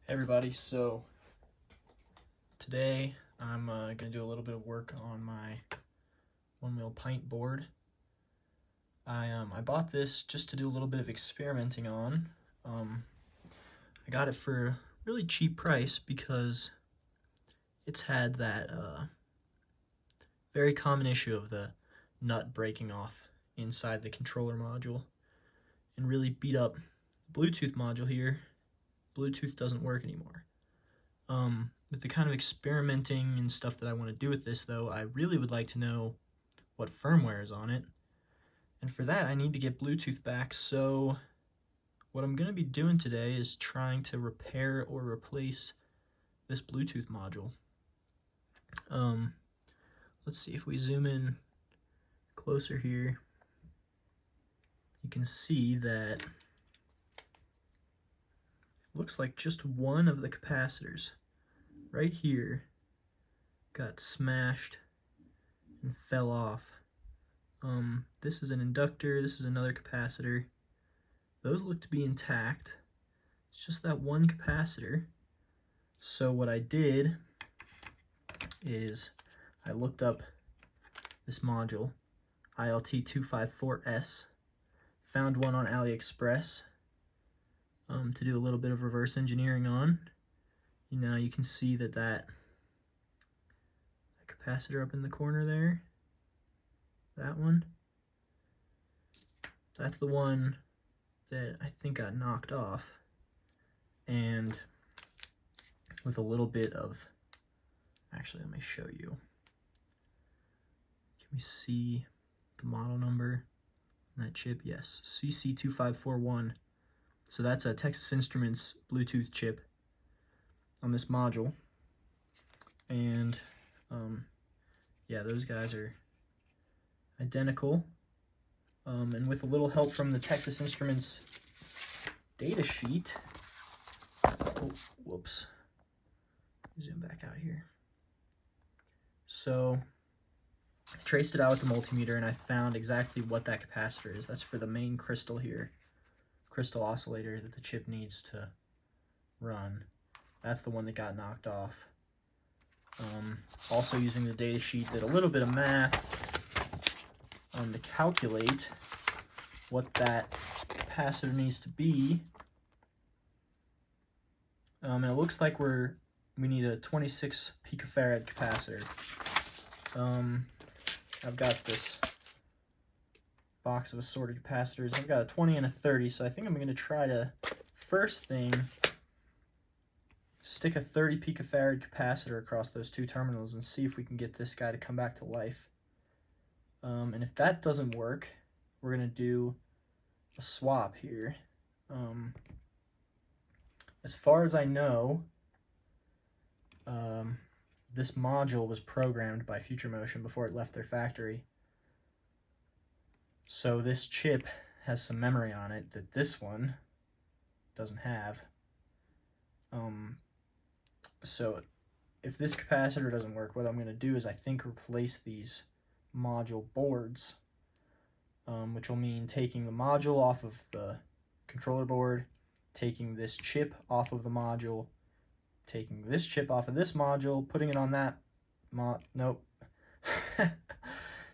Hey everybody, so today I'm going to do a little bit of work on my Onewheel Pint board. I bought this just to do a little bit of experimenting on. I got it for a really cheap price because it's had that very common issue of the nut breaking off inside the controller module and really beat up the Bluetooth module here. Bluetooth doesn't work anymore. With the kind of experimenting and stuff that I want to do with this, though, I really would like to know what firmware is on it. And for that, I need to get Bluetooth back. So what I'm going to be doing today is trying to repair or replace this Bluetooth module. Let's see if we zoom in closer here. You can see that looks like just one of the capacitors right here got smashed and fell off. This is an inductor, this is another capacitor. Those look to be intact. It's just that one capacitor. So what I did is I looked up this module, ILT254S, found one on AliExpress to do a little bit of reverse engineering on. Now you can see that capacitor up in the corner there, that one, that's the one that I think got knocked off. And with a little bit of, actually let me show you. Can we see the model number on that chip? Yes, CC2541. So that's a Texas Instruments Bluetooth chip on this module. And yeah, those guys are identical. And with a little help from the Texas Instruments data sheet, oh, whoops, zoom back out here. So I traced it out with the multimeter and I found exactly what that capacitor is. That's for the main crystal here, crystal oscillator that the chip needs to run. That's the one that got knocked off. Also using the data sheet, did a little bit of math to calculate what that capacitor needs to be. And it looks like we need a 26 picofarad capacitor. I've got this box of assorted capacitors. I've got a 20 and a 30, so I think I'm going to try to, first thing, stick a 30 picofarad capacitor across those two terminals and see if we can get this guy to come back to life. And if that doesn't work, we're going to do a swap here. As far as I know, this module was programmed by Future Motion before it left their factory. So this chip has some memory on it that this one doesn't have. So if this capacitor doesn't work, what I'm going to do is I think replace these module boards, which will mean taking the module off of the controller board, taking this chip off of the module, taking this chip off of this module, putting it on that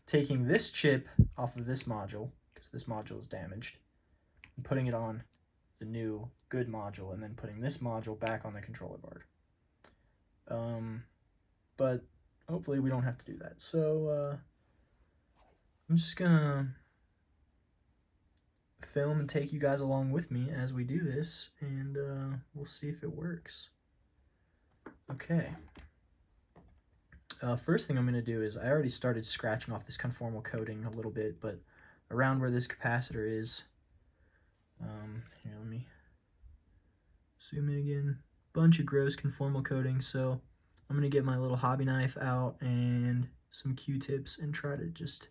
taking this chip off of this module, because this module is damaged, and putting it on the new good module, and then putting this module back on the controller board. But hopefully we don't have to do that. So I'm just gonna film and take you guys along with me as we do this, and we'll see if it works. Okay. First thing I'm going to do is I already started scratching off this conformal coating a little bit, but around where this capacitor is, here, let me zoom in again. Bunch of gross conformal coating, so I'm going to get my little hobby knife out and some Q-tips and try to just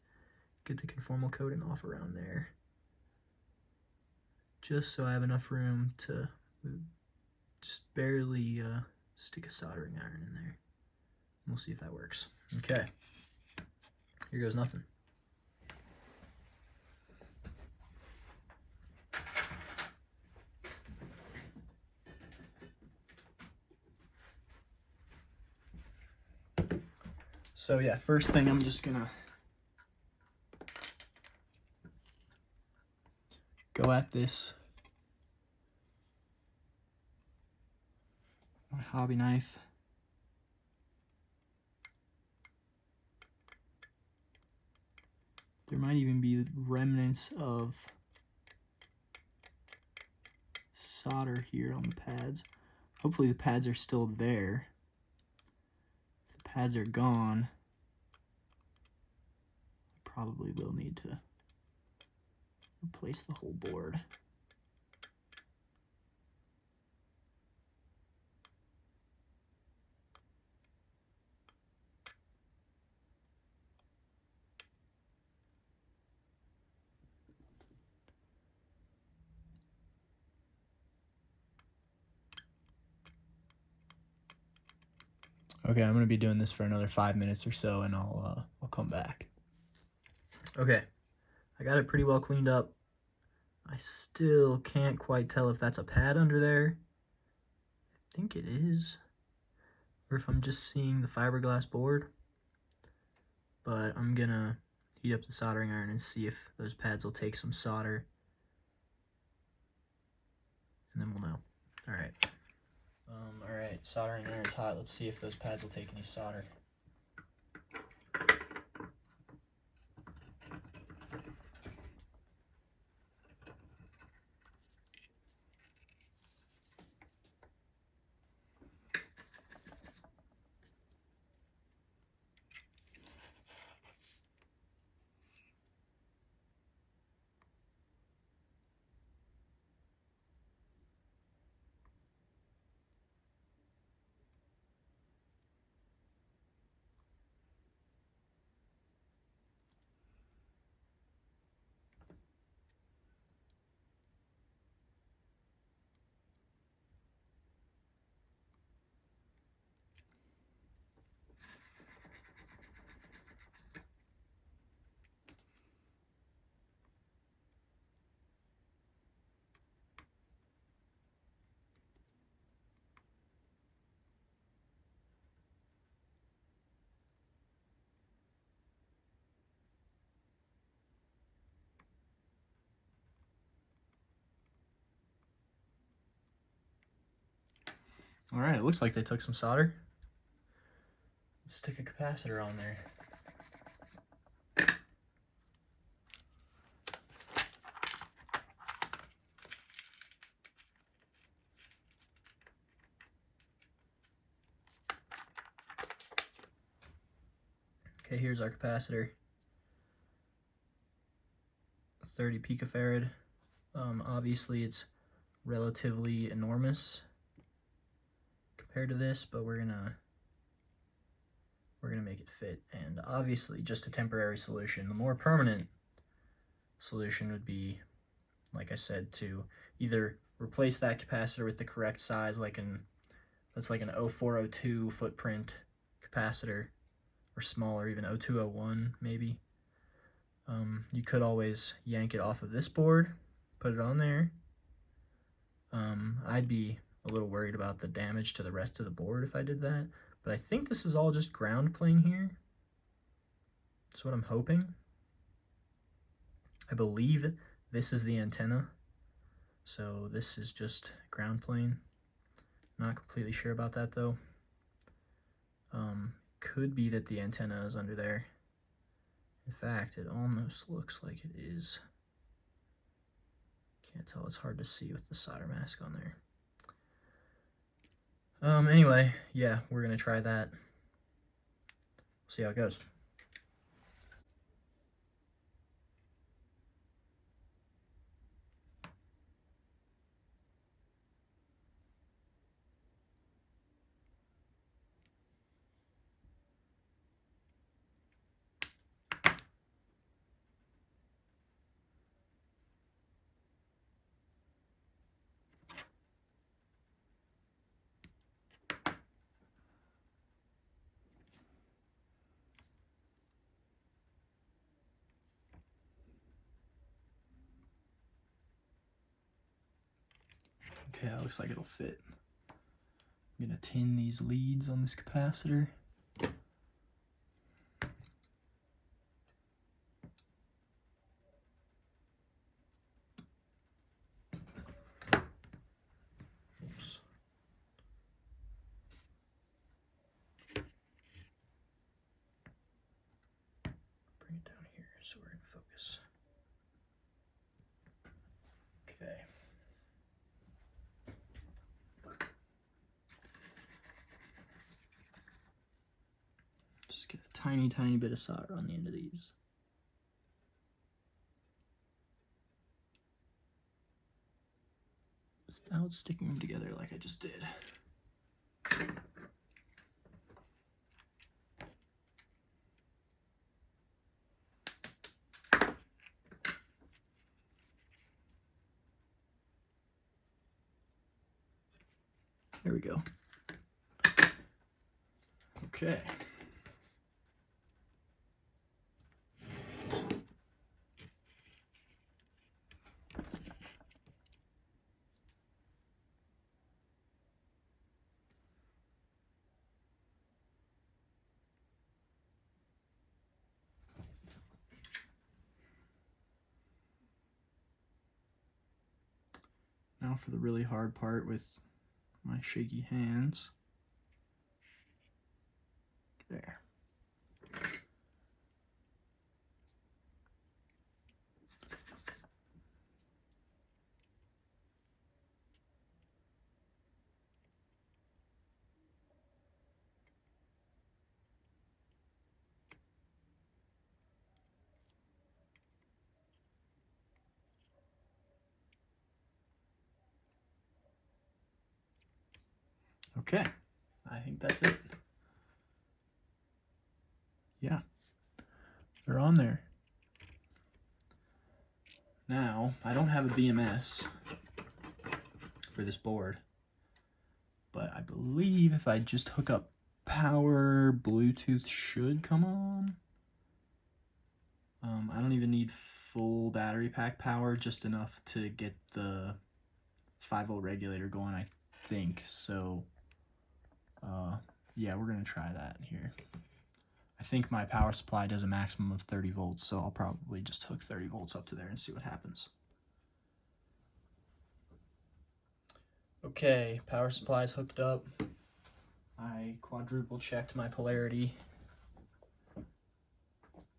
get the conformal coating off around there, just so I have enough room to just barely stick a soldering iron in there. We'll see if that works. Okay, here goes nothing. So yeah, first thing I'm just gonna go at this my hobby knife. There might even be remnants of solder here on the pads. Hopefully the pads are still there. If the pads are gone, I probably will need to replace the whole board. Okay, I'm gonna be doing this for another 5 minutes or so, and I'll come back. Okay, I got it pretty well cleaned up. I still can't quite tell if that's a pad under there. I think it is, or if I'm just seeing the fiberglass board. But I'm gonna heat up the soldering iron and see if those pads will take some solder, and then we'll know. All right. All right, soldering iron's hot. Let's see if those pads will take any solder. All right, it looks like they took some solder. Let's stick a capacitor on there. Okay, here's our capacitor. 30 picofarad. Obviously it's relatively enormous compared to this, but we're gonna make it fit. And obviously just a temporary solution. The more permanent solution would be, like I said, to either replace that capacitor with the correct size, that's like an 0402 footprint capacitor, or smaller, even 0201 maybe. You could always yank it off of this board, put it on there. I'd be a little worried about the damage to the rest of the board if I did that, but I think this is all just ground plane here. That's what I'm hoping. I believe this is the antenna, so this is just ground plane. Not completely sure about that though. Could be that the antenna is under there. In fact, it almost looks like it is. Can't tell, it's hard to see with the solder mask on there. Anyway, yeah, we're gonna try that. See how it goes. Okay, that looks like it'll fit. I'm gonna tin these leads on this capacitor. Oops. Bring it down here so we're in focus. Okay. Just get a tiny, tiny bit of solder on the end of these. Without sticking them together like I just did. There we go. Okay. Now for the really hard part with my shaky hands. There. Okay, I think that's it. Yeah, they're on there. Now, I don't have a BMS for this board, but I believe if I just hook up power, Bluetooth should come on. I don't even need full battery pack power, just enough to get the 5-volt regulator going, I think. So, yeah, we're gonna try that here. I think my power supply does a maximum of 30 volts, so I'll probably just hook 30 volts up to there and see what happens. Okay, power supply is hooked up. I quadruple checked my polarity.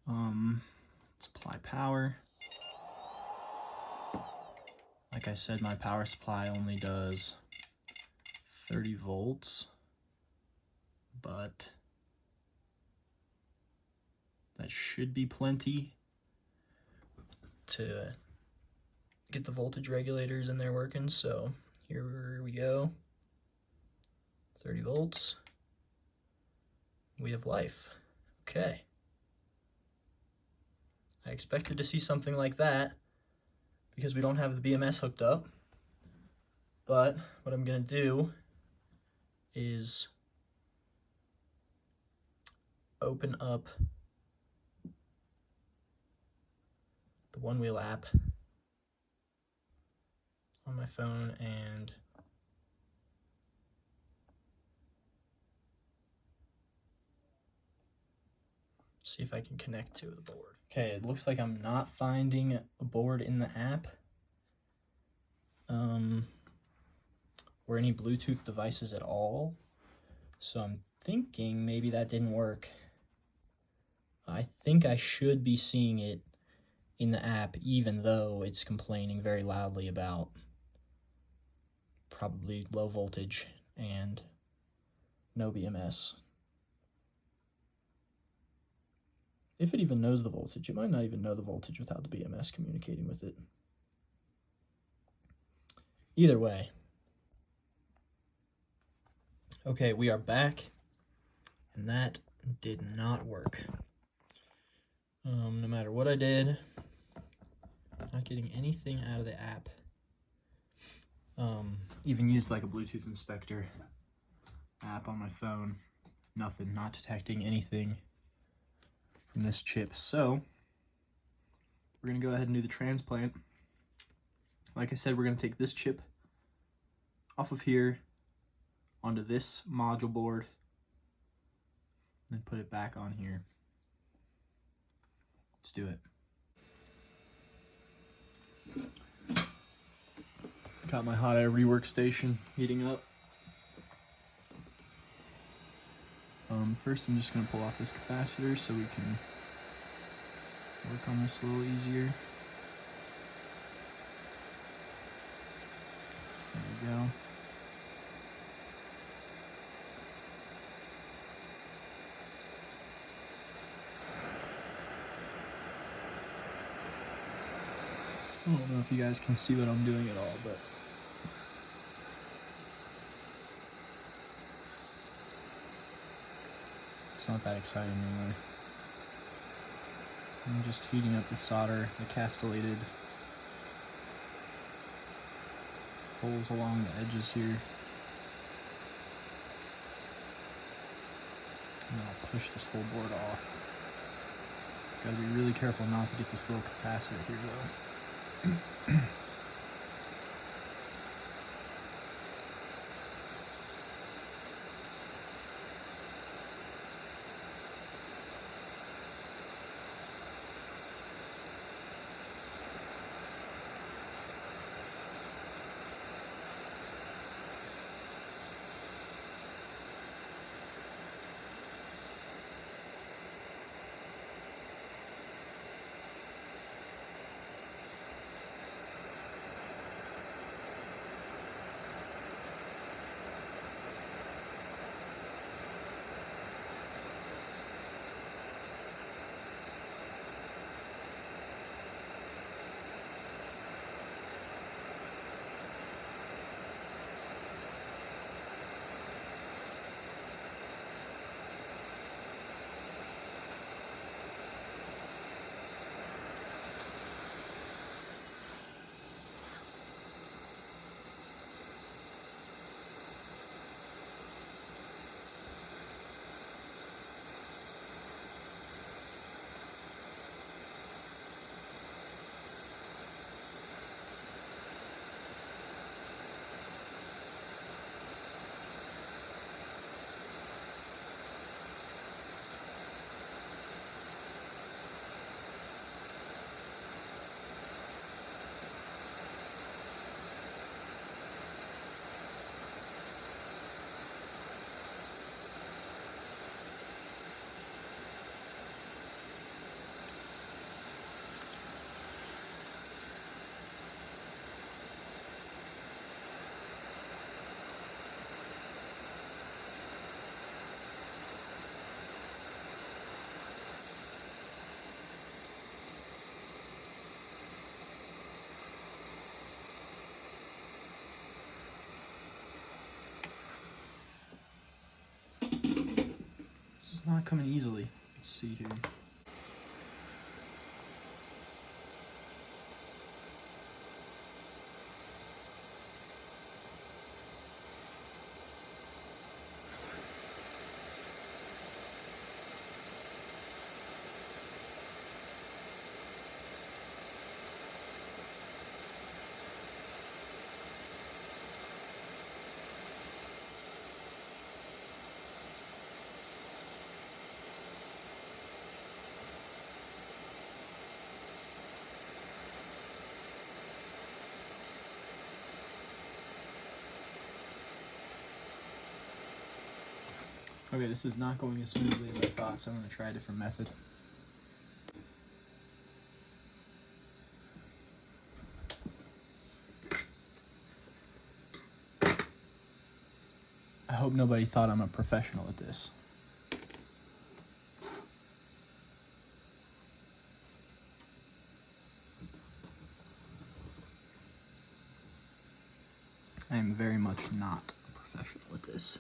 Let's apply power. Like I said, my power supply only does 30 volts, but that should be plenty to get the voltage regulators in there working. So here we go. 30 volts. We have life. Okay. I expected to see something like that because we don't have the BMS hooked up. But what I'm gonna do is open up the Onewheel app on my phone and see if I can connect to the board. Okay, it looks like I'm not finding a board in the app or any Bluetooth devices at all. So I'm thinking maybe that didn't work. I think I should be seeing it in the app, even though it's complaining very loudly about probably low voltage and no BMS. If it even knows the voltage, it might not even know the voltage without the BMS communicating with it. Either way. Okay, we are back, and that did not work. No matter what I did, not getting anything out of the app. Even used like a Bluetooth inspector app on my phone. Nothing, not detecting anything from this chip. So we're gonna go ahead and do the transplant. Like I said, we're gonna take this chip off of here onto this module board, then put it back on here. Let's do it. Got my hot air rework station heating up. First I'm just going to pull off this capacitor so we can work on this a little easier. There we go. I don't know if you guys can see what I'm doing at all, but it's not that exciting anyway. I'm just heating up the solder, the castellated holes along the edges here. And then I'll push this whole board off. Gotta be really careful not to get this little capacitor here though. Not coming easily. Let's see here. Okay, this is not going as smoothly as I thought, so I'm going to try a different method. I hope nobody thought I'm a professional at this. I am very much not a professional at this.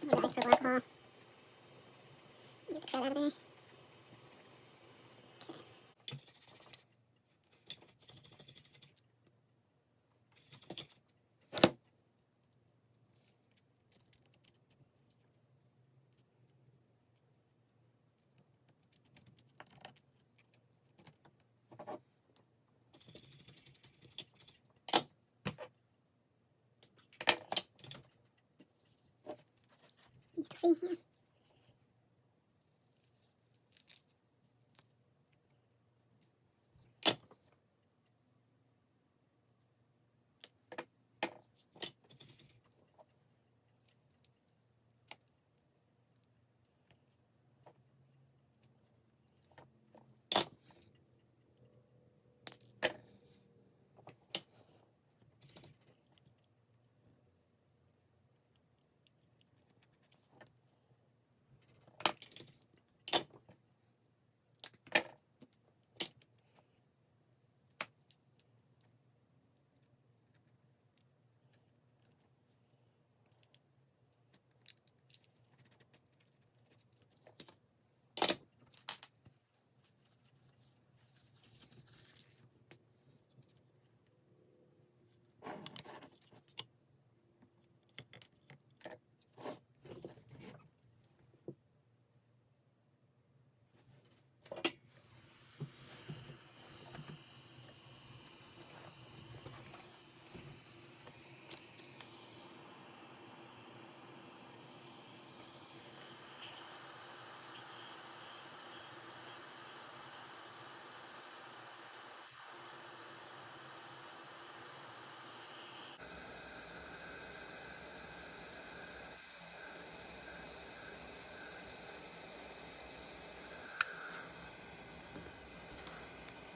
The isopropyl alcohol. Get the crud out of there. You still see here?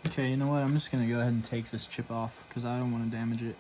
Okay, you know what? I'm just gonna go ahead and take this chip off because I don't want to damage it.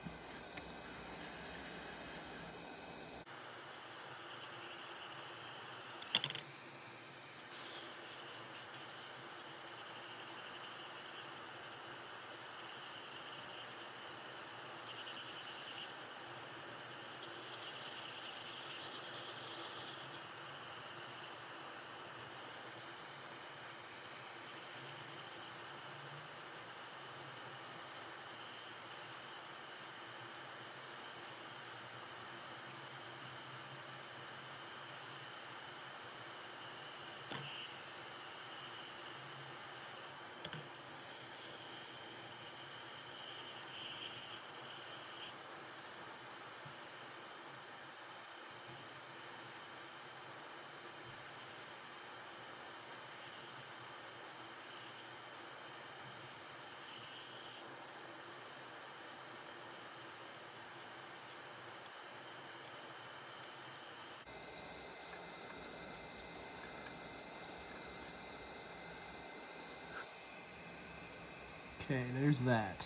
Okay, there's that.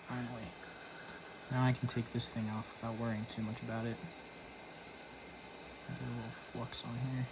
Finally. Now I can take this thing off without worrying too much about it. Get a little flux on here.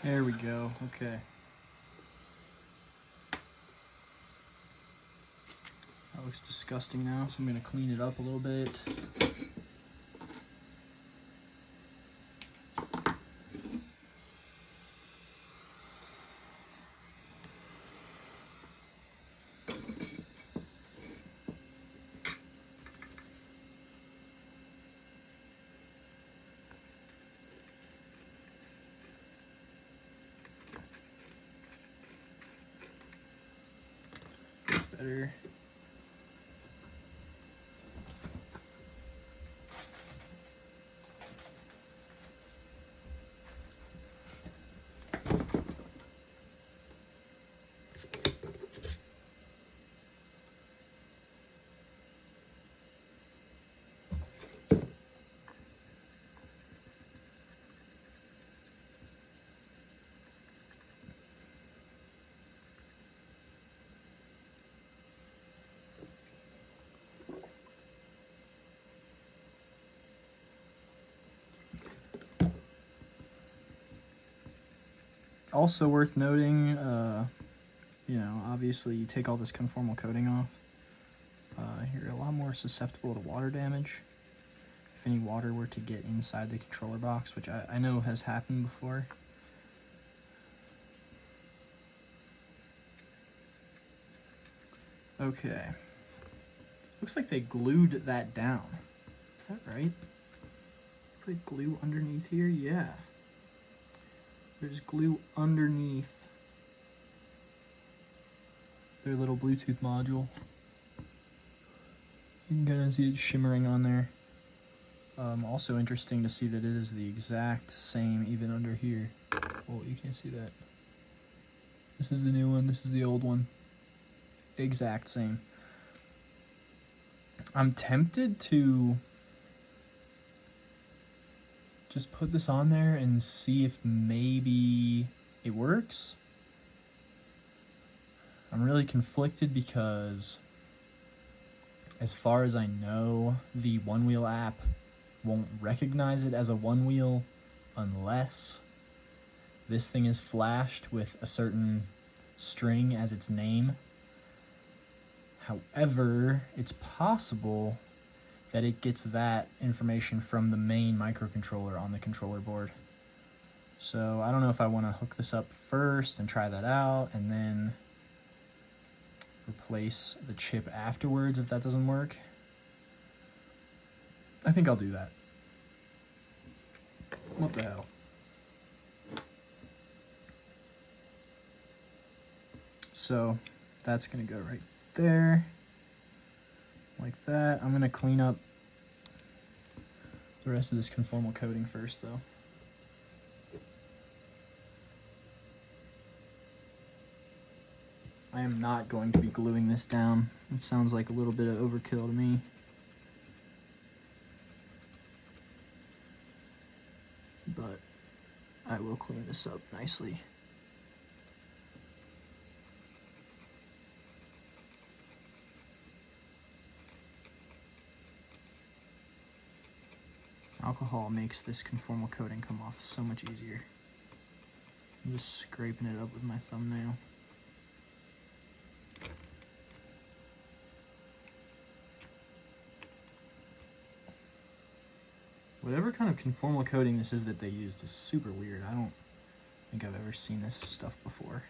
There we go. Okay. That looks disgusting now, so I'm going to clean it up a little bit. Better. Also worth noting, you know, obviously you take all this conformal coating off, you're a lot more susceptible to water damage. If any water were to get inside the controller box, which I know has happened before. Okay. Looks like they glued that down. Is that right? Put glue underneath here? Yeah. There's glue underneath their little Bluetooth module. You can kind of see it shimmering on there. Also interesting to see that it is the exact same even under here. Oh, you can't see that. This is the new one, this is the old one. Exact same. I'm tempted to just put this on there and see if maybe it works. I'm really conflicted because as far as I know, the Onewheel app won't recognize it as a Onewheel unless this thing is flashed with a certain string as its name. However, it's possible that it gets that information from the main microcontroller on the controller board. So I don't know if I want to hook this up first and try that out and then replace the chip afterwards if that doesn't work. I think I'll do that. What the hell? So that's gonna go right there, like that. I'm gonna clean up the rest of this conformal coating first though. I am not going to be gluing this down. It sounds like a little bit of overkill to me. But I will clean this up nicely. Alcohol makes this conformal coating come off so much easier. I'm just scraping it up with my thumbnail. Whatever kind of conformal coating this is that they used is super weird. I don't think I've ever seen this stuff before.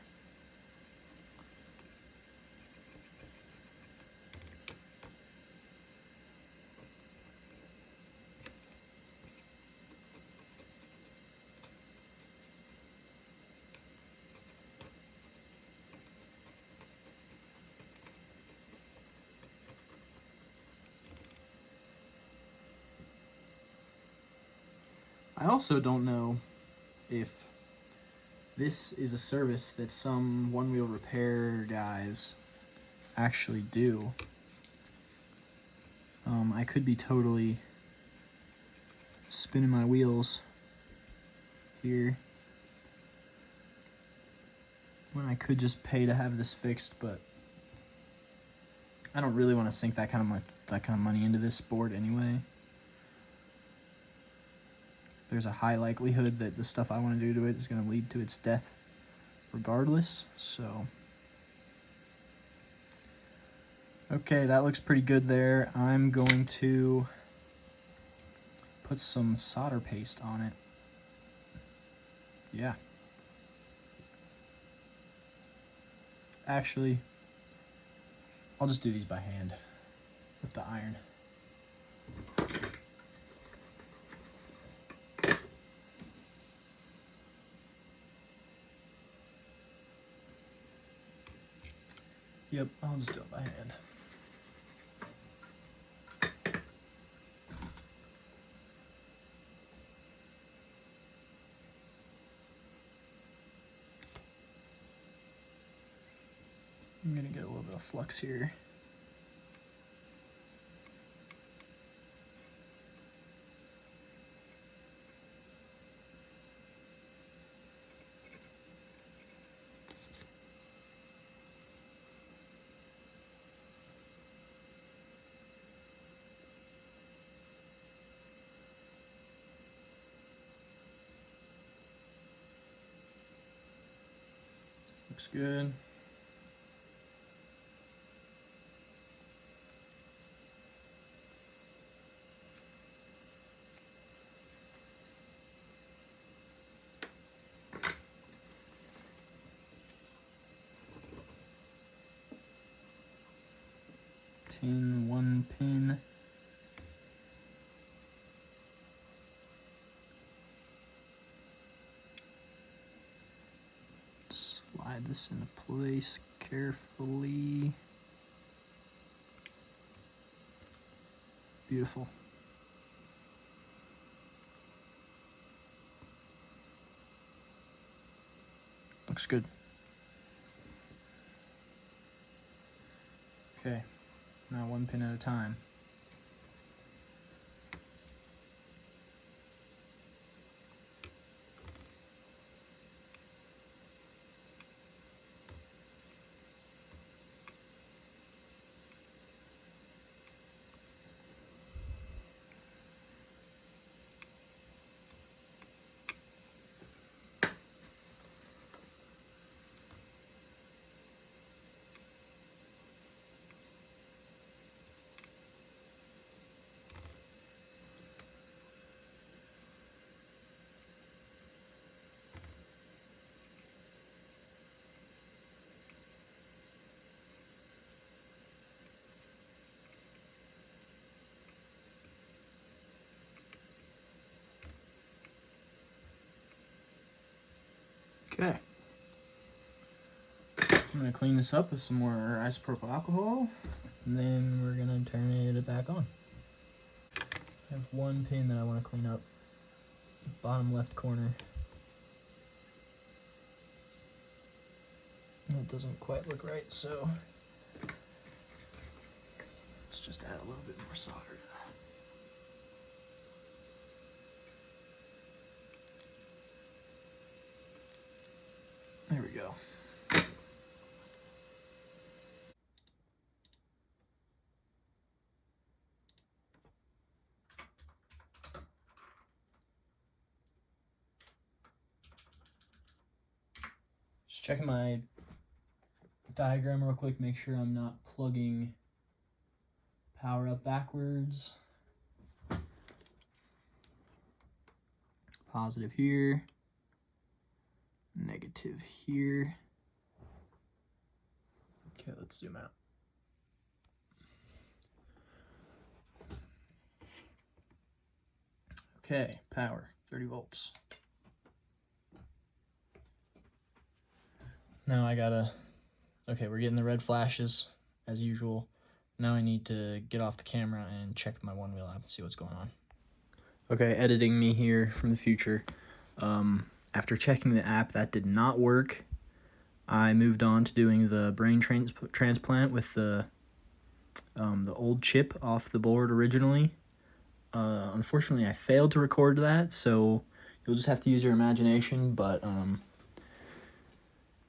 I also don't know if this is a service that some Onewheel repair guys actually do. I could be totally spinning my wheels here when I could just pay to have this fixed, but I don't really want to sink that kind of money into this board anyway. There's a high likelihood that the stuff I want to do to it is going to lead to its death regardless, so. Okay, that looks pretty good there. I'm going to put some solder paste on it. Yeah. Actually, I'll just do these by hand with the iron. Yep, I'll just do it by hand. I'm gonna get a little bit of flux here. Looks good. Tin, 1 pin. Slide this into place carefully. Beautiful. Looks good. Okay, now 1 pin at a time. Okay. I'm gonna clean this up with some more isopropyl alcohol, and then we're gonna turn it back on. I have 1 pin that I want to clean up, bottom left corner. It doesn't quite look right, so let's just add a little bit more solder to that. There we go. Just checking my diagram real quick, make sure I'm not plugging power up backwards. Positive here, negative here. Okay, let's zoom out. Okay, power, 30 volts. Now I gotta, okay, we're getting the red flashes as usual. Now I need to get off the camera and check my Onewheel app and see what's going on. Okay, editing me here from the future. After checking the app, that did not work. I moved on to doing the brain transplant with the old chip off the board originally. Unfortunately, I failed to record that, so you'll just have to use your imagination, but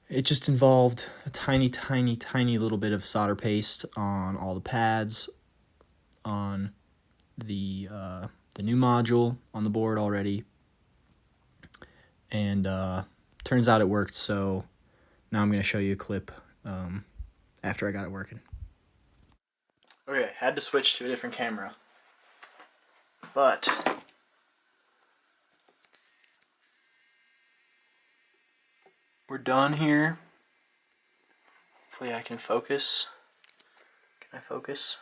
it just involved a tiny little bit of solder paste on all the pads, on the new module on the board already, and turns out it worked, so now I'm going to show you a clip after I got it working. Okay, had to switch to a different camera, but we're done here. Hopefully I can focus. Can I focus?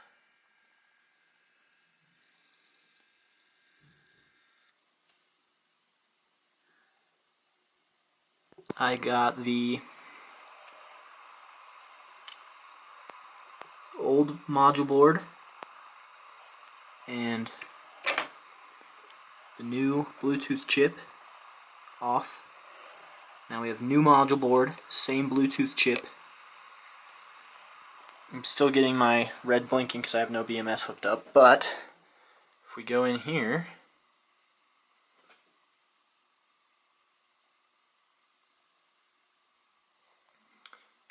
I got the old module board and the new Bluetooth chip off. Now we have new module board, same Bluetooth chip. I'm still getting my red blinking because I have no BMS hooked up, but if we go in here,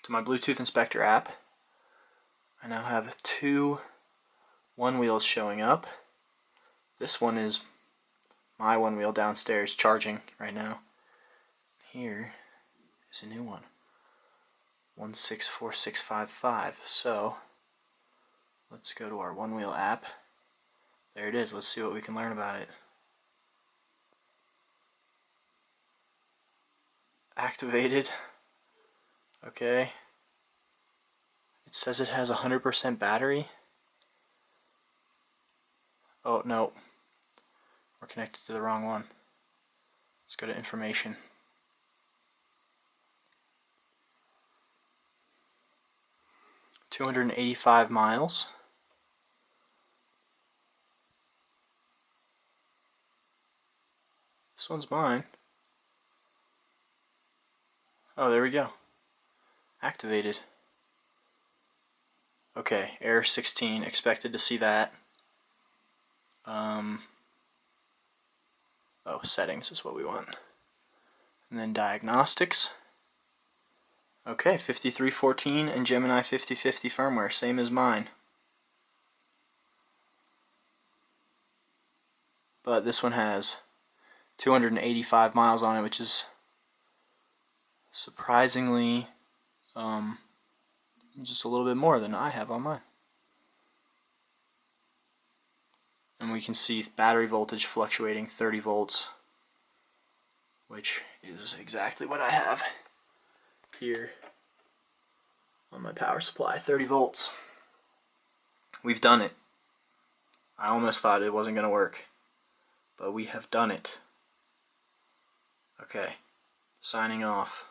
to my Bluetooth inspector app, I now have 2 Onewheels showing up. This one is my Onewheel downstairs charging right now. Here is a new one. 164655. So let's go to our Onewheel app. There it is. Let's see what we can learn about it. Activated. Okay. It says it has 100% battery. Oh, no. We're connected to the wrong one. Let's go to information. $285 miles. This one's mine. Oh, there we go. Activated. Okay, error 16. Expected to see that. Oh, settings is what we want. And then diagnostics. Okay, 5314 and Gemini 5050 firmware, same as mine. But this one has 285 miles on it, which is surprisingly just a little bit more than I have on mine. And we can see battery voltage fluctuating 30 volts, which is exactly what I have here on my power supply, 30 volts. We've done it. I almost thought it wasn't going to work, but we have done it. Okay, signing off.